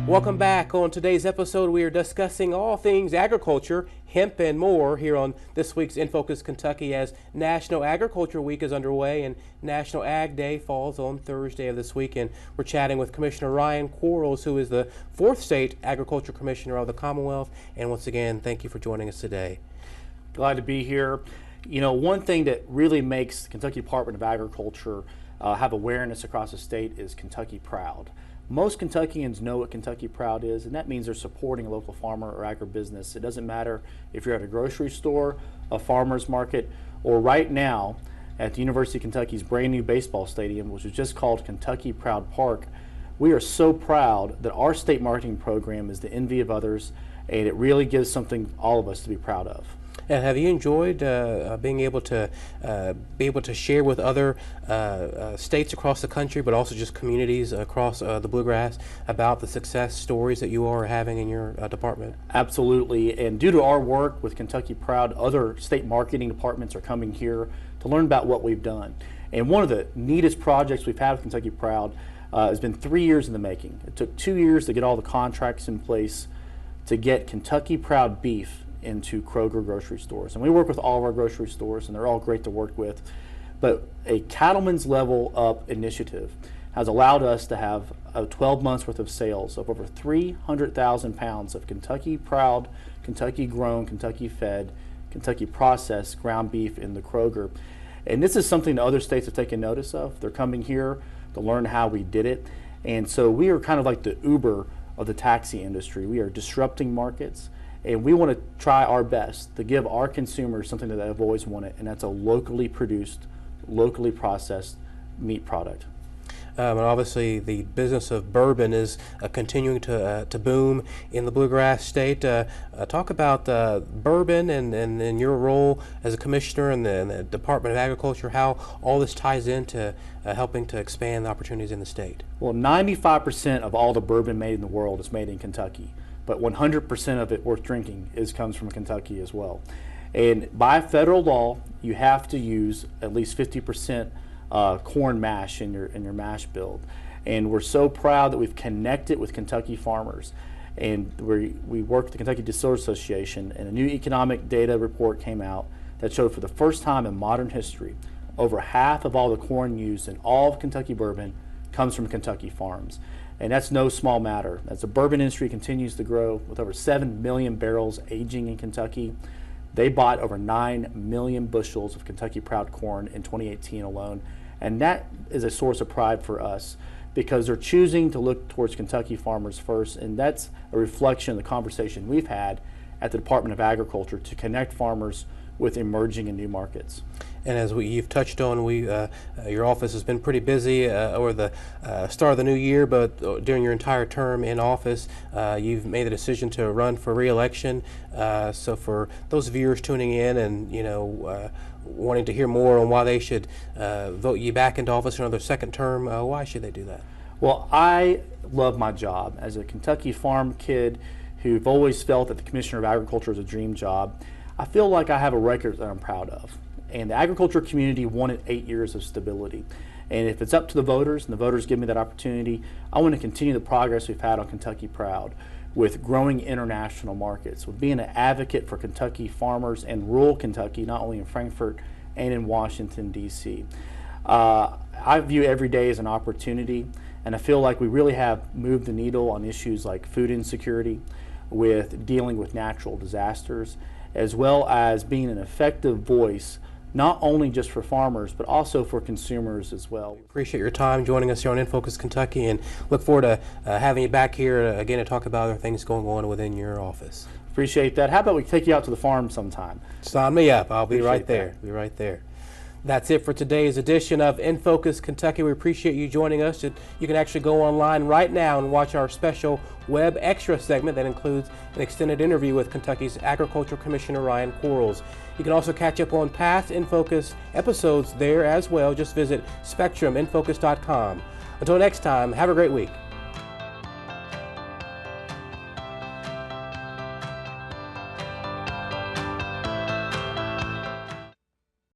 Welcome back. On today's episode, we are discussing all things agriculture, hemp, and more here on this week's In Focus Kentucky as National Agriculture Week is underway and National Ag Day falls on Thursday of this week. And we're chatting with Commissioner Ryan Quarles, who is the 4th State Agriculture Commissioner of the Commonwealth. And once again, thank you for joining us today. Glad to be here. You know, one thing that really makes the Kentucky Department of Agriculture have awareness across the state is Kentucky Proud. Most Kentuckians know what Kentucky Proud is, and that means they're supporting a local farmer or agribusiness. It doesn't matter if you're at a grocery store, a farmer's market, or right now at the University of Kentucky's brand new baseball stadium, which is just called Kentucky Proud Park. We are so proud that our state marketing program is the envy of others, and it really gives something all of us to be proud of. And have you enjoyed being able to share with other states across the country, but also just communities across the Bluegrass about the success stories that you are having in your department? Absolutely, and due to our work with Kentucky Proud, other state marketing departments are coming here to learn about what we've done. And one of the neatest projects we've had with Kentucky Proud has been 3 years in the making. It took 2 years to get all the contracts in place to get Kentucky Proud beef into Kroger grocery stores. And we work with all of our grocery stores, and they're all great to work with. But a Cattleman's Level Up initiative has allowed us to have 12 months worth of sales of over 300,000 pounds of Kentucky Proud, Kentucky grown, Kentucky fed, Kentucky processed ground beef in the Kroger. And this is something that other states have taken notice of. They're coming here to learn how we did it. And so we are kind of like the Uber of the taxi industry. We are disrupting markets. And we want to try our best to give our consumers something that they've always wanted, and that's a locally produced, locally processed meat product. And obviously the business of bourbon is continuing to boom in the Bluegrass State. Talk about bourbon and your role as a commissioner in the Department of Agriculture, how all this ties into helping to expand the opportunities in the state. Well, 95% of all the bourbon made in the world is made in Kentucky. But 100% of it worth drinking comes from Kentucky as well. And by federal law, you have to use at least 50% corn mash in your mash build. And we're so proud that we've connected with Kentucky farmers. And we work with the Kentucky Distillers Association, and a new economic data report came out that showed for the first time in modern history, over half of all the corn used in all of Kentucky bourbon comes from Kentucky farms. And that's no small matter. As the bourbon industry continues to grow, with over 7 million barrels aging in Kentucky, they bought over 9 million bushels of Kentucky Proud corn in 2018 alone. And that is a source of pride for us because they're choosing to look towards Kentucky farmers first. And that's a reflection of the conversation we've had at the Department of Agriculture to connect farmers with emerging and new markets. And as you've touched on, your office has been pretty busy over the start of the new year, but during your entire term in office, you've made the decision to run for re-election. So for those viewers tuning in and wanting to hear more on why they should vote you back into office for another second term, why should they do that? Well, I love my job. As a Kentucky farm kid who've always felt that the Commissioner of Agriculture is a dream job, I feel like I have a record that I'm proud of. And the agriculture community wanted 8 years of stability. And if it's up to the voters, and the voters give me that opportunity, I want to continue the progress we've had on Kentucky Proud with growing international markets, with being an advocate for Kentucky farmers and rural Kentucky, not only in Frankfort and in Washington, D.C. I view every day as an opportunity, and I feel like we really have moved the needle on issues like food insecurity, with dealing with natural disasters, as well as being an effective voice not only just for farmers, but also for consumers as well. Appreciate your time joining us here on In Focus Kentucky, and look forward to having you back here again to talk about other things going on within your office. Appreciate that. How about we take you out to the farm sometime? Sign me up. I'll be right there. Be right there. That's it for today's edition of In Focus Kentucky. We appreciate you joining us. You can actually go online right now and watch our special web extra segment that includes an extended interview with Kentucky's Agriculture Commissioner Ryan Quarles. You can also catch up on past In Focus episodes there as well. Just visit spectruminfocus.com. Until next time, have a great week.